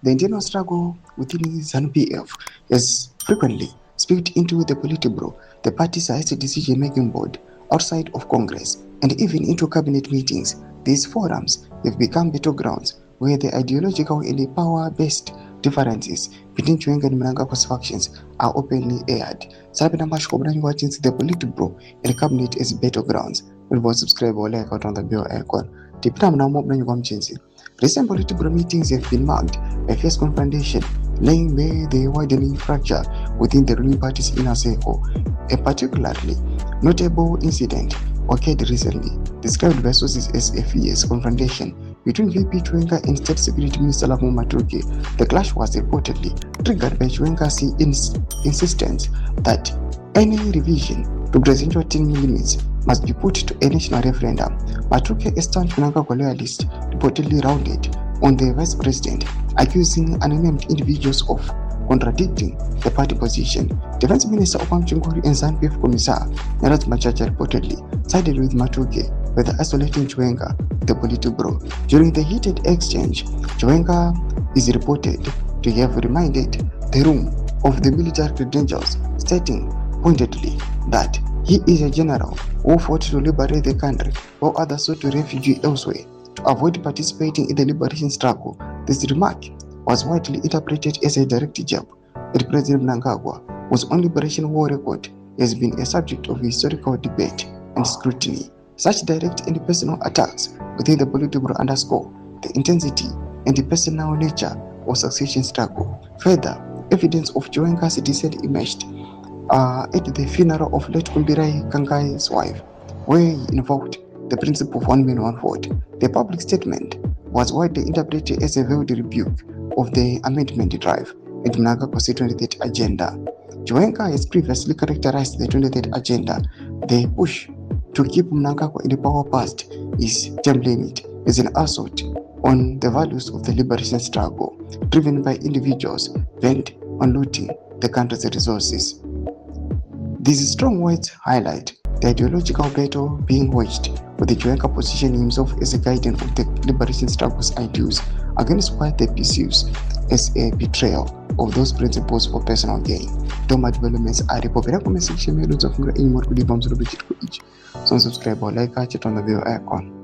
The internal struggle within ZANU-PF has frequently spilled into the Politburo, the party's highest decision-making board, outside of Congress, and even into cabinet meetings. These forums have become battlegrounds where the ideological and the power-based differences between Chiwenga and mnangagwa's factions are openly aired. Sabina Mashkobran watching the Politburo and cabinet as battlegrounds. We will subscribe or like out on the bell icon. Recent Politburo meetings have been marked by fierce confrontation, laying bare the widening fracture within the ruling party's inner circle. A particularly notable incident occurred recently, described by sources as a fierce confrontation between VP Chiwenga and State Security Minister Lamu Matuke. The clash was reportedly triggered by Chiwenga's insistence that any revision to presidential term limits must be put to a national referendum. Matuke, a staunch mnangagwa loyalist, reportedly rounded on the vice president, accusing unnamed individuals of contradicting the party position. Defense Minister Opam Chinguri and ZANU-PF Commissar Narat Machacha reportedly sided with Matuke, with isolating Chiwenga, the Politburo. During the heated exchange, Chiwenga is reported to have reminded the room of the military credentials, stating pointedly that he is a general who fought to liberate the country while others sought to refugee elsewhere to avoid participating in the liberation struggle. This remark was widely interpreted as a direct jab at President Mnangagwa, whose own liberation war record has been a subject of historical debate and scrutiny. Such direct and personal attacks within the Politburo underscore the intensity and the personal nature of succession struggle. Further, evidence of Chiwenga's dissent emerged at the funeral of late Kumbirai Kangai's wife, where he invoked the principle of one man, one vote. The public statement was widely interpreted as a veiled rebuke of the amendment drive and mnangagwa's 23rd agenda. Chiwenga has previously characterized the 23rd agenda, the push to keep mnangagwa in the power past is term limit, as an assault on the values of the liberation struggle, driven by individuals bent on looting the country's resources. These strong words highlight the ideological battle being waged, with the Chiwenga positioning himself as a guardian of the liberation struggle's ideals against what they perceives as a betrayal of those principles for personal gain. Doma developments are reported comment section. Loads of more kudiva mzuri bichit ku each. So subscribe or like, catch it on the bell icon.